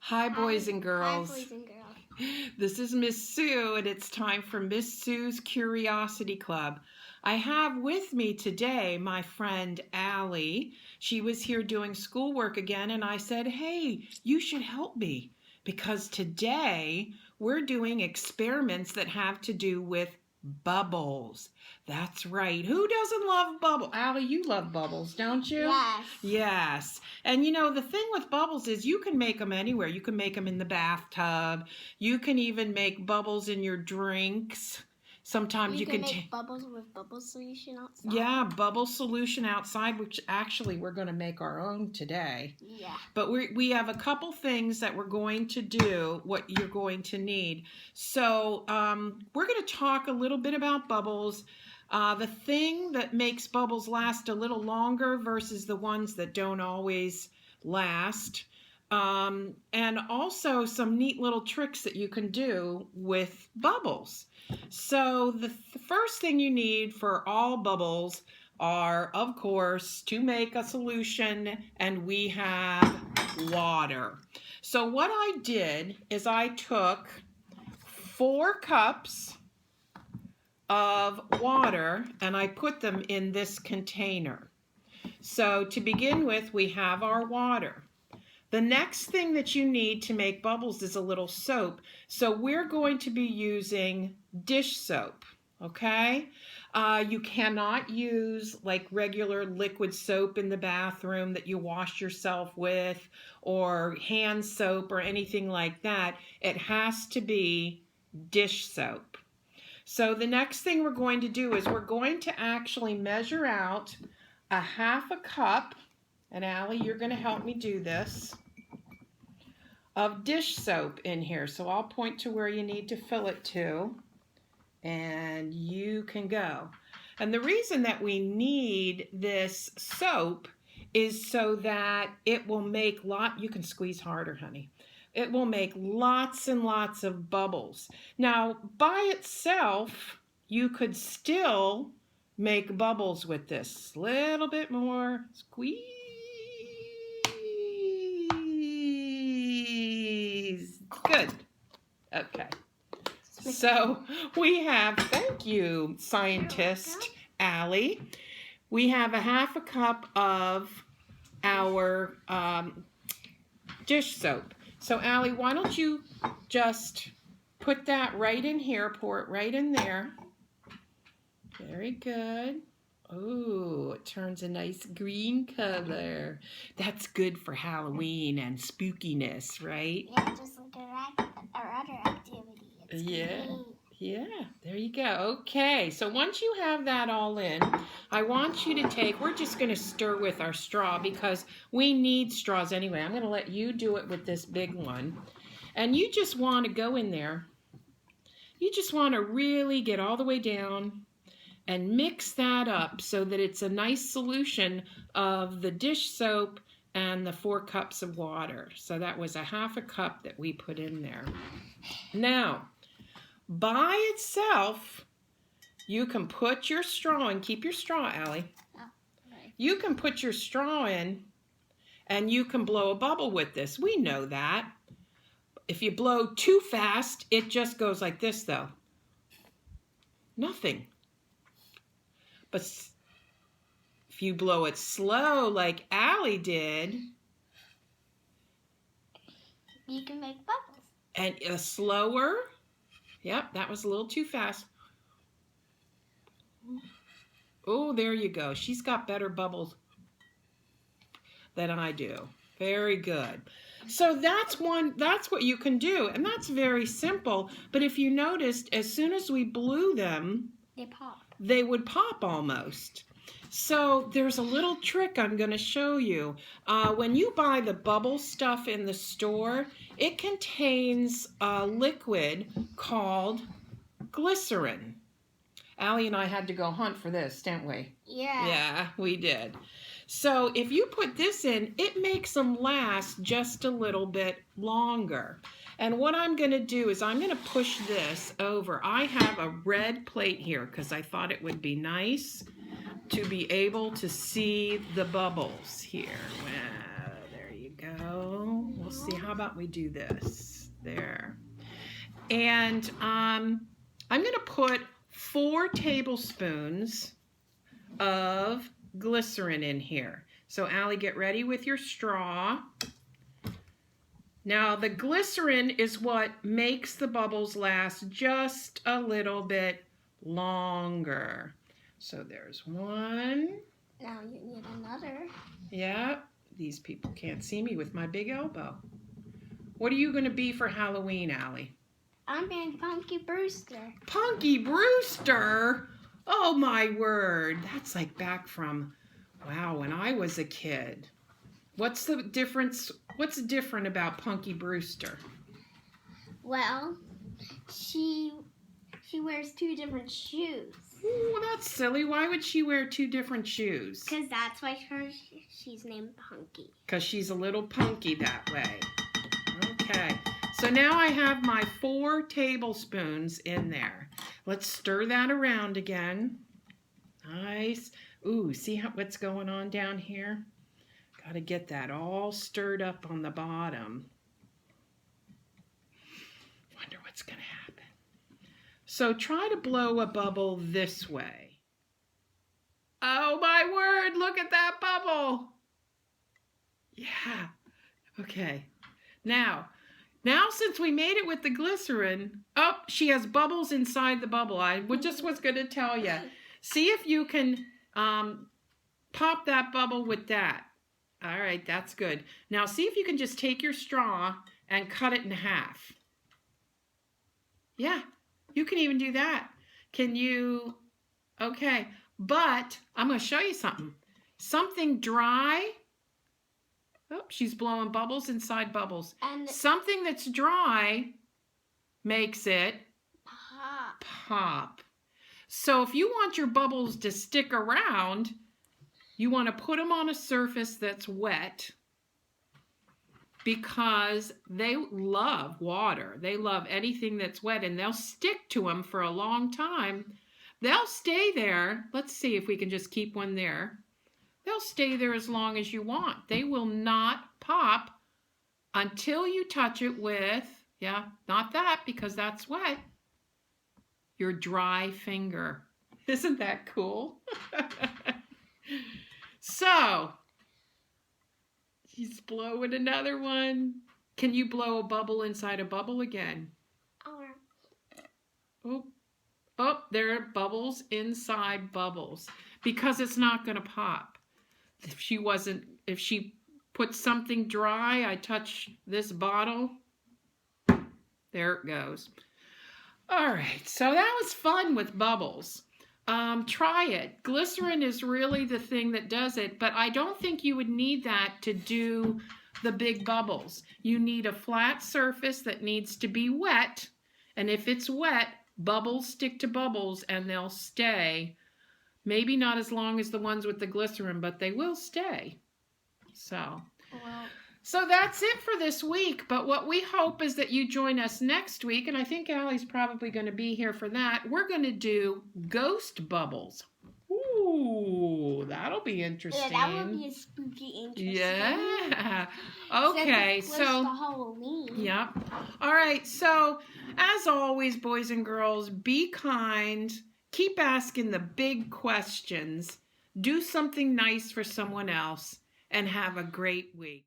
Hi, boys and girls. Hi, boys and girls. This is Miss Sue, and it's time for Miss Sue's Curiosity Club. I have with me today my friend Allie. She was here doing schoolwork again, and I said, hey, you should help me because today we're doing experiments that have to do with bubbles. That's right. Who doesn't love bubbles? Allie, you love bubbles, don't you? Yes. Yes. And you know, the thing with bubbles is you can make them anywhere. You can make them in the bathtub. You can even make bubbles in your drinks. Sometimes you can make bubbles with bubble solution outside. Yeah, bubble solution outside, which actually we're going to make our own today. Yeah. But we have a couple things that we're going to do, what you're going to need. So we're going to talk a little bit about bubbles. The thing that makes bubbles last a little longer versus the ones that don't always last. And also some neat little tricks that you can do with bubbles. So the first thing you need for all bubbles are, of course, to make a solution, and we have water. So what I did is I took 4 cups of water and I put them in this container. So to begin with, we have our water. The next thing that you need to make bubbles is a little soap. So we're going to be using dish soap, okay? You cannot use like regular liquid soap in the bathroom that you wash yourself with, or hand soap or anything like that. It has to be dish soap. So the next thing we're going to do is we're going to actually measure out a 1/2 cup, and Allie, you're going to help me do this, of dish soap in here. So I'll point to where you need to fill it to, and you can go. And the reason that we need this soap is so that it will make you can squeeze harder, honey. It will make lots and lots of bubbles. Now, by itself, you could still make bubbles with this. Little bit more. Squeeze. Good. Okay. So we have, thank you, scientist Allie. We have a 1/2 cup of our dish soap. So Allie, why don't you just put that right in here, pour it right in there. Very good. Oh, it turns a nice green color. That's good for Halloween and spookiness, right? Yeah, just like our other activity. It's green. Yeah, there you go. Okay, so once you have that all in, I want you to take, we're just going to stir with our straw because we need straws anyway. I'm going to let you do it with this big one. And you just want to go in there. You just want to really get all the way down and mix that up so that it's a nice solution of the dish soap and the 4 cups of water. So that was a 1/2 cup that we put in there. Now, by itself, you can put your straw in. Keep your straw, Allie. Oh, okay. You can put your straw in and you can blow a bubble with this. We know that. If you blow too fast, it just goes like this, though. Nothing. But if you blow it slow like Allie did, you can make bubbles. And slower, yep, that was a little too fast. Oh, there you go. She's got better bubbles than I do. Very good. So that's what you can do, and that's very simple. But if you noticed, as soon as we blew them, they pop. They would pop almost. So there's a little trick I'm going to show you. When you buy the bubble stuff in the store, it contains a liquid called glycerin. Allie and I had to go hunt for this, didn't we? Yeah. Yeah, we did. So if you put this in, it makes them last just a little bit longer. And what I'm going to do is I'm going to push this over. I have a red plate here because I thought it would be nice to be able to see the bubbles here. Well, there you go. We'll let's see, how about we do this? There. And I'm going to put 4 tablespoons of glycerin in here. So Allie, get ready with your straw. Now the glycerin is what makes the bubbles last just a little bit longer. So there's 1. Now you need another. Yeah, these people can't see me with my big elbow. What are you going to be for Halloween, Allie? I'm being Punky Brewster. Punky Brewster? Oh my word. That's like back from, wow, when I was a kid. What's the difference? What's different about Punky Brewster? Well, she wears 2 different shoes. Ooh, that's silly. Why would she wear 2 different shoes? Because that's why she's named Punky. Because she's a little punky that way. Okay. So now I have my 4 tablespoons in there. Let's stir that around again. Nice. Ooh, see what's going on down here? Got to get that all stirred up on the bottom. Wonder what's going to happen. So try to blow a bubble this way. Oh my word, look at that bubble. Yeah. Okay. Now since we made it with the glycerin, oh, she has bubbles inside the bubble. I just was going to tell you. See if you can pop that bubble with that. All right, that's good. Now see if you can just take your straw and cut it in half. Yeah, you can even do that. Can you? Okay, but I'm going to show you something. Something dry. Oh, she's blowing bubbles inside bubbles. And something that's dry makes it pop. So if you want your bubbles to stick around, you want to put them on a surface that's wet because they love water. They love anything that's wet, and they'll stick to them for a long time. They'll stay there. Let's see if we can just keep one there. They'll stay there as long as you want. They will not pop until you touch it with, yeah, not that because that's wet, your dry finger. Isn't that cool? So, she's blowing another one. Can you blow a bubble inside a bubble again? Oh, there are bubbles inside bubbles because it's not going to pop. If she put something dry, I touch this bottle, there it goes. All right, so that was fun with bubbles. Try it. Glycerin is really the thing that does it, but I don't think you would need that to do the big bubbles. You need a flat surface that needs to be wet, and if it's wet, bubbles stick to bubbles and they'll stay. Maybe not as long as the ones with the glycerin, but they will stay. So that's it for this week. But what we hope is that you join us next week, and I think Allie's probably going to be here for that. We're going to do ghost bubbles. Ooh, that'll be interesting. Yeah, that would be a spooky interesting. Yeah. Okay, so the Halloween. Yep. All right, so as always, boys and girls, be kind. Keep asking the big questions. Do something nice for someone else, and have a great week.